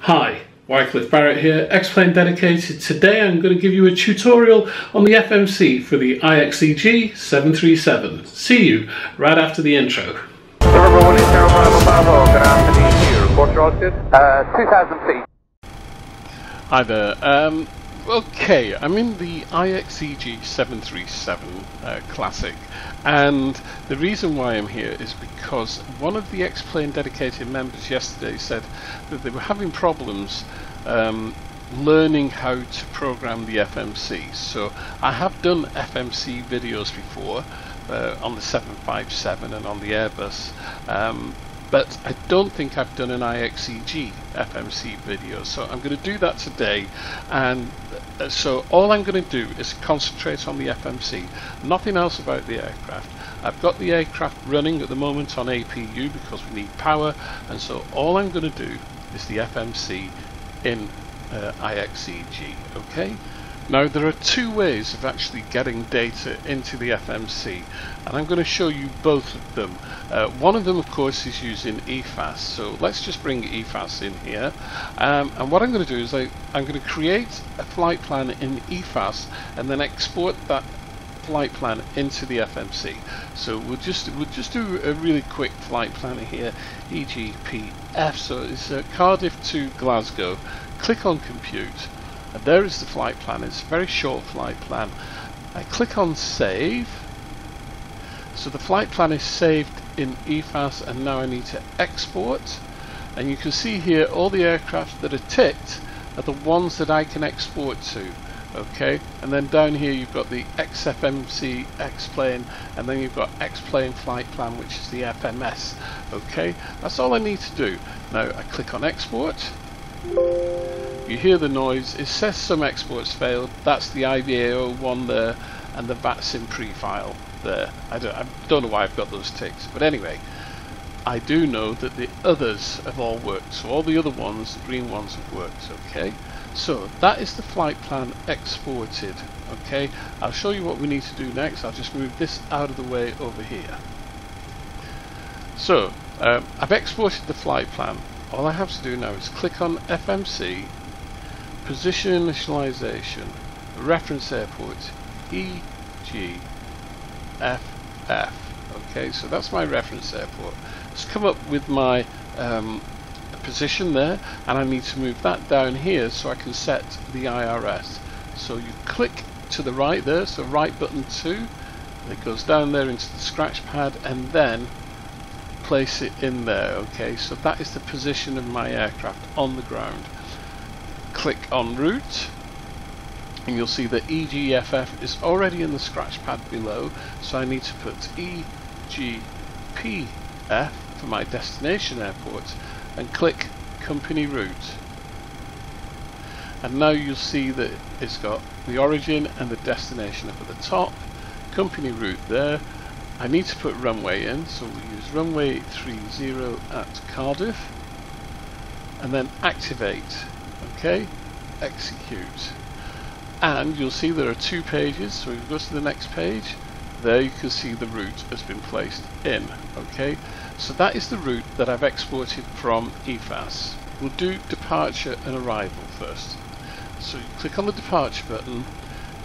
Hi, Wycliffe Barrett here, X-Plane Dedicated. Today I'm going to give you a tutorial on the FMC for the IXEG 737. See you right after the intro. November 1 Bravo, good afternoon to you. Report roasted. 2,000 feet. Hi there. Okay, I'm in the IXEG 737 Classic, and the reason why I'm here is because one of the X-Plane Dedicated members yesterday said that they were having problems learning how to program the FMC. So I have done FMC videos before on the 757 and on the Airbus, but I don't think I've done an IXEG FMC video, so I'm going to do that today. And so all I'm going to do is concentrate on the FMC, nothing else about the aircraft. I've got the aircraft running at the moment on APU because we need power, and so all I'm going to do is the FMC in IXEG. Okay. Now there are two ways of actually getting data into the FMC, and I'm going to show you both of them. One of them of course is using EFAS, so let's just bring EFAS in here, and what I'm going to do is I'm going to create a flight plan in EFAS and then export that flight plan into the FMC. So we'll just do a really quick flight plan here, EGPF. So it's Cardiff to Glasgow. Click on compute. And there is the flight plan. It's a very short flight plan. I click on save. So the flight plan is saved in EFAS, and now I need to export. And you can see here all the aircraft that are ticked are the ones that I can export to. Okay, and then down here you've got the XFMC X-plane, and then you've got X-plane flight plan, which is the FMS. Okay, that's all I need to do. Now I click on export. You hear the noise, it says some exports failed. That's the IVAO one there and the VATSIM pre-file there. I don't know why I've got those ticks, but anyway, I do know that the others have all worked. So all the other ones, the green ones, have worked. Okay, so that is the flight plan exported. Okay, I'll show you what we need to do next. I'll just move this out of the way over here. So I've exported the flight plan. All I have to do now is click on FMC, Position Initialisation, Reference Airport, EGFF. Okay, so that's my reference airport. It's come up with my position there, and I need to move that down here so I can set the IRS. So you click to the right there, so right button 2, it goes down there into the scratch pad, and then place it in there. Okay, so that is the position of my aircraft on the ground. Click on route, and you'll see that EGFF is already in the scratch pad below, so I need to put EGPF for my destination airport and click company route. And now you'll see that it's got the origin and the destination up at the top, company route there. I need to put runway in, so we use runway 30 at Cardiff, and then activate. Okay, execute, and you'll see there are two pages. So if you go to the next page, there you can see the route has been placed in. Okay, so that is the route that I've exported from EFAS. We'll do departure and arrival first. So you click on the departure button.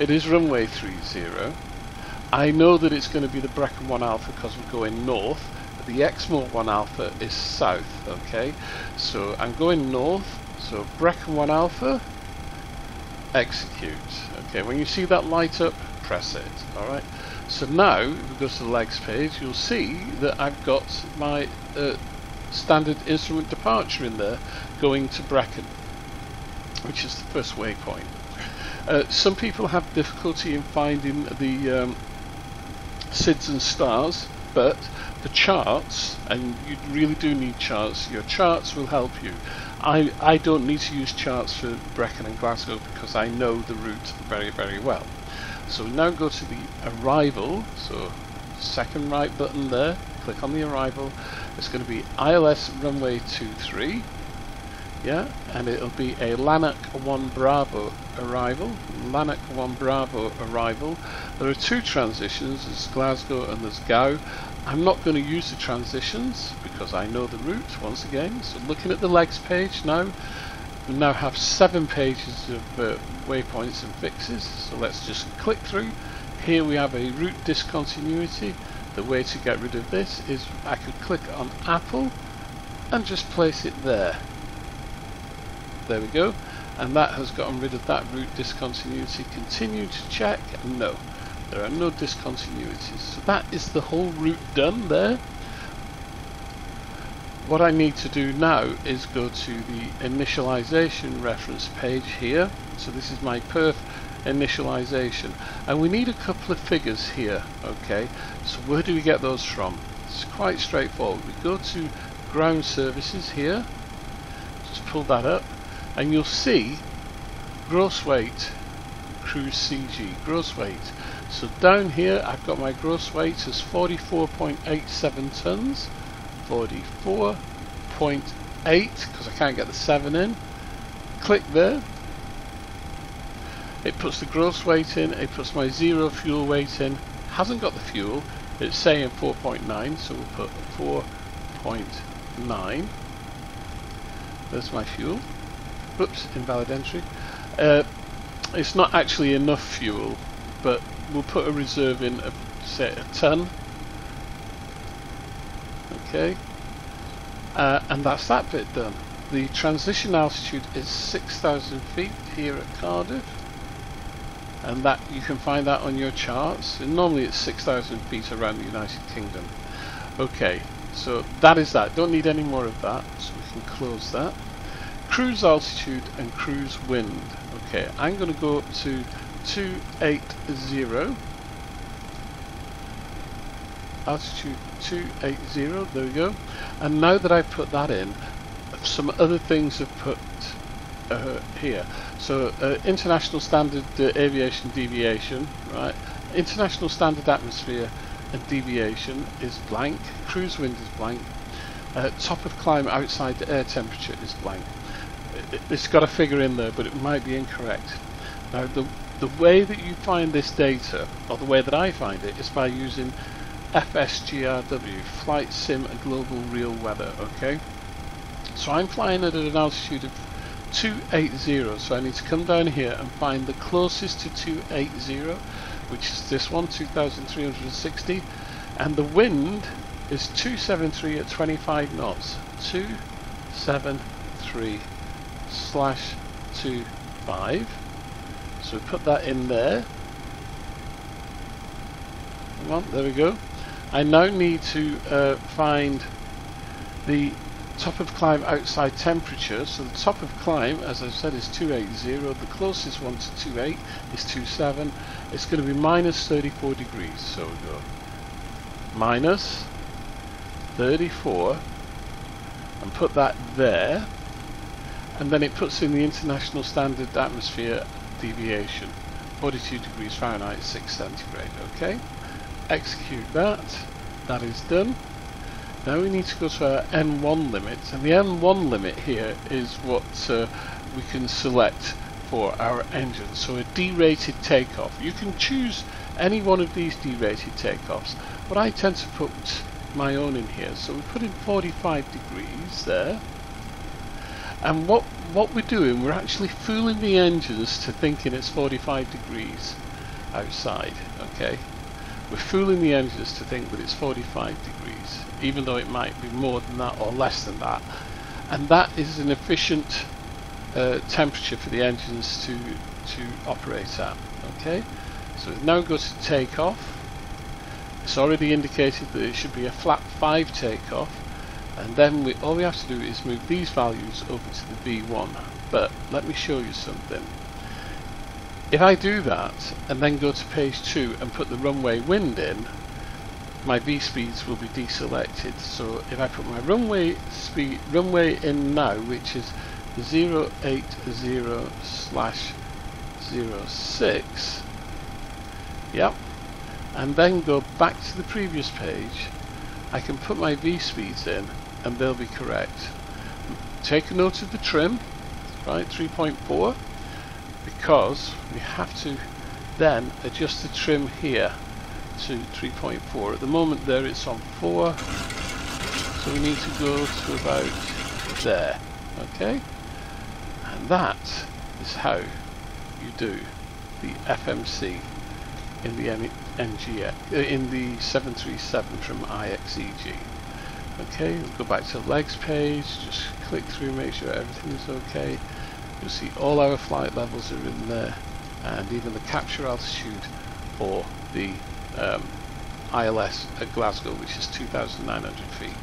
It is runway 30. I know that it's going to be the Brecon 1 Alpha because we're going north. The Exmoor 1 Alpha is south. Okay, so I'm going north. So Brecon 1 Alpha, execute. Okay, when you see that light up, press it. Alright, so now if we go to the legs page, you'll see that I've got my standard instrument departure in there going to Brecon, which is the first waypoint. Some people have difficulty in finding the SIDS and stars, but the charts, and you really do need charts, your charts will help you. I don't need to use charts for Brecon and Glasgow because I know the route very, very well. So we now go to the arrival, so second right button there, click on the arrival. It's going to be ILS runway 23, yeah, and it'll be a Lanark 1 Bravo arrival. Lanark 1 Bravo arrival. There are two transitions, there's Glasgow and there's Gow. I'm not going to use the transitions because I know the route once again. So looking at the legs page now, We now have 7 pages of waypoints and fixes, so let's just click through. Here we have a route discontinuity. The way to get rid of this is I could click on Apple and just place it there. There we go, and that has gotten rid of that route discontinuity. Continue to check, and no, there are no discontinuities. So that is the whole route done there. What I need to do now is go to the initialisation reference page here. So this is my perf initialisation, and we need a couple of figures here. Okay, so where do we get those from? It's quite straightforward. We go to ground services here, just pull that up, and you'll see gross weight, cruise CG, gross weight. So down here I've got my gross weight as 44.87 tons, 44.8 because I can't get the 7 in. Click there. It puts the gross weight in, it puts my zero fuel weight in. Hasn't got the fuel, it's saying 4.9, so we'll put 4.9. There's my fuel. Oops, invalid entry. It's not actually enough fuel, but we'll put a reserve in of, say, a ton. Okay, and that's that bit done. The transition altitude is 6,000 feet here at Cardiff, and that you can find that on your charts. And normally it's 6,000 feet around the United Kingdom. Okay, so that is that. Don't need any more of that, so we can close that. Cruise altitude and cruise wind. Okay, I'm going to go up to 280. Altitude 280, there we go. And now that I've put that in, some other things have put here. So international standard aviation deviation, right? International standard atmosphere and deviation is blank. Cruise wind is blank. Top of climb outside the air temperature is blank. It's got a figure in there, but it might be incorrect. Now the way that you find this data, or the way that I find it, is by using FSGRW, Flight Sim Global Real Weather. Okay, so I'm flying at an altitude of 280, so I need to come down here and find the closest to 280, which is this one, 2,360, and the wind is 273 at 25 knots. 273/25. So we put that in there. Come on, there we go. I now need to find the top of climb outside temperature. So the top of climb, as I said, is 280. The closest one to 28 is 27. It's going to be minus 34 degrees. So we go minus 34 and put that there. And then it puts in the international standard atmosphere deviation, 42 degrees Fahrenheit, 6 centigrade. Okay, execute that. That is done. Now we need to go to our N1 limit, and the N1 limit here is what we can select for our engine. So a derated takeoff. You can choose any one of these derated takeoffs, but I tend to put my own in here. So we put in 45 degrees there. And what we're doing, we're actually fooling the engines to thinking it's 45 degrees outside. Okay, we're fooling the engines to think that it's 45 degrees, even though it might be more than that or less than that. And that is an efficient temperature for the engines to operate at. Okay, so now go to takeoff. It's already indicated that it should be a flap 5 takeoff. And then all we have to do is move these values over to the V1. But let me show you something. If I do that and then go to page 2 and put the runway wind in, my V speeds will be deselected. So if I put my runway in now, which is 080/06, yep, and then go back to the previous page, I can put my V speeds in and they'll be correct. Take a note of the trim, right, 3.4, because we have to then adjust the trim here to 3.4. At the moment there it's on 4, so we need to go to about there. Okay, and that is how you do the FMC in the in the 737 from IXEG. Okay, we'll go back to the legs page, just click through, make sure everything is okay. You'll see all our flight levels are in there, and even the capture altitude for the ILS at Glasgow, which is 2,900 feet.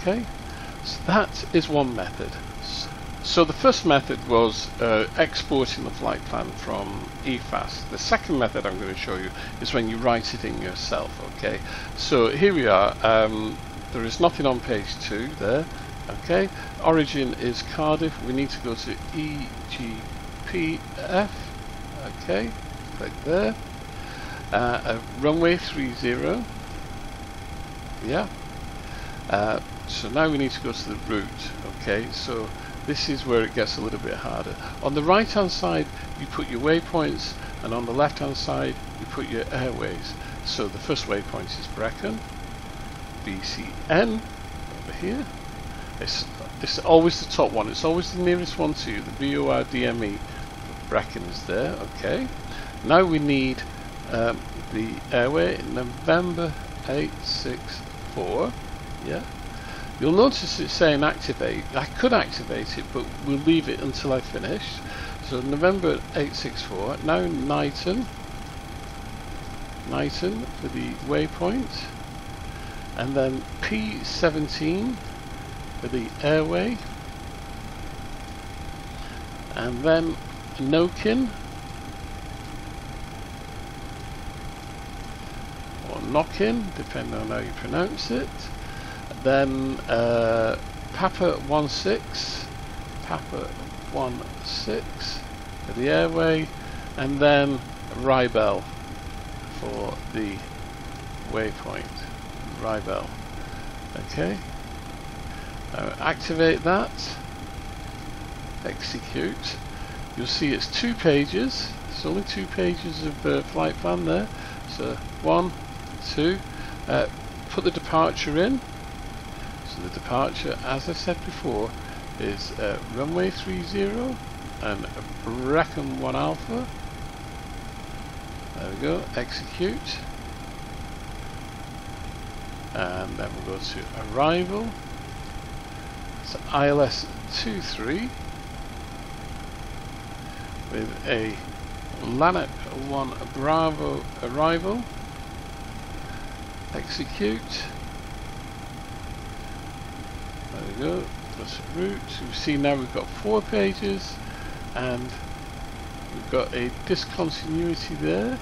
Okay, so that is one method. So the first method was exporting the flight plan from EFAS. The second method I'm going to show you is when you write it in yourself. Okay, so here we are. There is nothing on page 2 there. Okay, origin is Cardiff. We need to go to EGPF. Okay, click there. Runway 30. Yeah. So now we need to go to the route. Okay, so this is where it gets a little bit harder. On the right hand side you put your waypoints, and on the left hand side you put your airways. So the first waypoint is Brecon, BCN over here. It's always the top one, it's always the nearest one to you. The BORDME Brecon is there. Okay, now we need the airway, November 864. Yeah, you'll notice it's saying activate. I could activate it, but we'll leave it until I finish. So November 864. Now Knighton for the waypoint, and then P17 for the airway, and then Nokin or Knockin, depending on how you pronounce it. Then Papa 16 for the airway, and then Rybell for the waypoint. Rybell. Okay. Activate that. Execute. You'll see it's 2 pages. It's only 2 pages of flight plan there. So 1, 2. Put the departure in. So the departure, as I said before, is runway 30 and Brecon 1 Alpha. There we go. Execute. And then we'll go to arrival. So ILS 23 with a Lanet 1 Bravo arrival. Execute. There we go. That's the route. So you see now we've got 4 pages, and we've got a discontinuity there.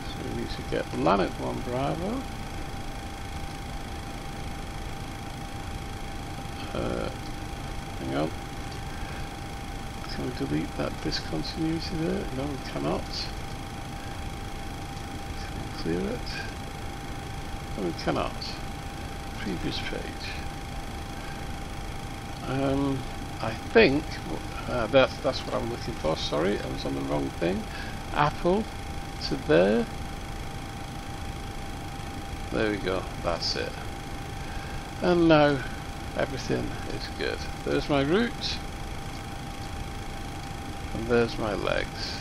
So we need to get Lanet 1 Bravo. Hang on. Can we delete that discontinuity there? No, we cannot. Can we clear it? No, we cannot. Previous page. I think that's what I'm looking for. Sorry, I was on the wrong thing. Apple to there. There we go. That's it. And now everything is good. There's my route, and there's my legs.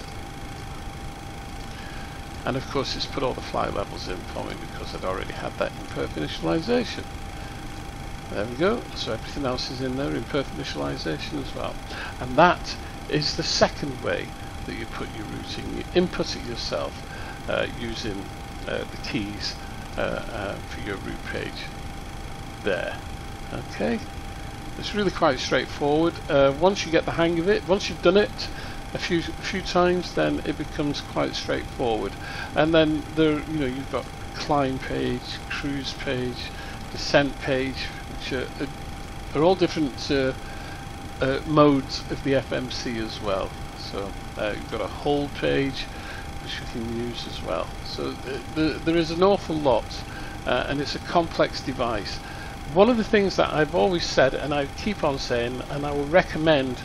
And of course it's put all the flight levels in for me because I'd already had that in perfect initialization. There we go. So everything else is in there in perfect initialization as well. And that is the second way that you put your routing. You input it yourself using the keys for your route page there. Okay, it's really quite straightforward. Once you get the hang of it, once you've done it a few times, then it becomes quite straightforward. And then there, you've got climb page, cruise page, descent page, which are all different modes of the FMC as well. So you've got a hold page which you can use as well. So there is an awful lot, and it's a complex device. One of the things that I've always said, and I keep on saying, and I will recommend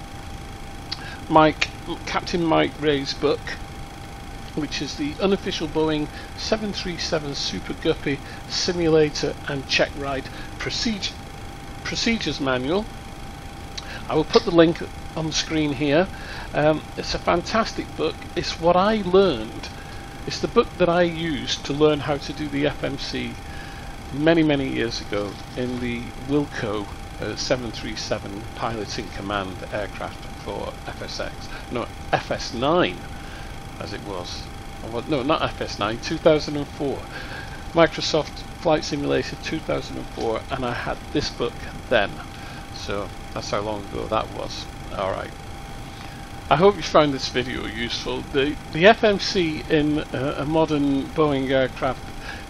Captain Mike Ray's book, which is the unofficial Boeing 737 Super Guppy Simulator and Check Ride Procedures Manual. I will put the link on the screen here. It's a fantastic book. It's what I learned. It's the book that I used to learn how to do the FMC many years ago in the Wilco 737 piloting command aircraft for FS9 as it was. No, not FS9, 2004. Microsoft Flight Simulator 2004, and I had this book then. So that's how long ago that was. Alright. I hope you found this video useful. The FMC in a modern Boeing aircraft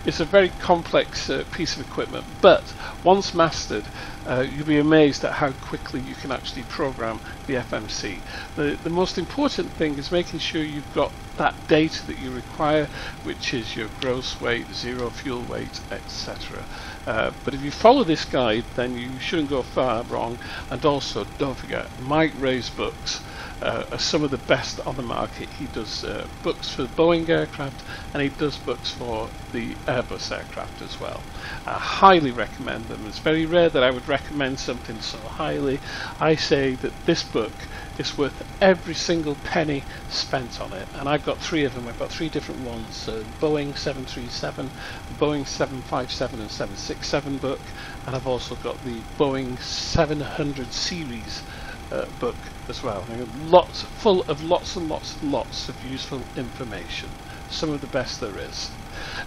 is a very complex piece of equipment, but once mastered, you'll be amazed at how quickly you can actually program the FMC. The most important thing is making sure you've got that data that you require, which is your gross weight, zero fuel weight, etc. But if you follow this guide, then you shouldn't go far wrong. And also, don't forget, Mike Ray's books are some of the best on the market. He does books for Boeing aircraft, and he does books for the Airbus aircraft as well. I highly recommend them. It's very rare that I would recommend something so highly. I say that this book is worth every single penny spent on it, and I've got 3 of them. I've got 3 different ones: Boeing 737, Boeing 757 and 767 book, and I've also got the Boeing 700 series book as well. Lots full of lots and lots of useful information, some of the best there is.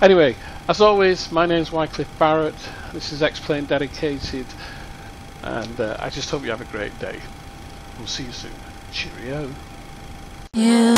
Anyway, as always, my name's Wycliffe Barrett. This is X-Plane Dedicated, and I just hope you have a great day. We'll see you soon. Cheerio. Yeah.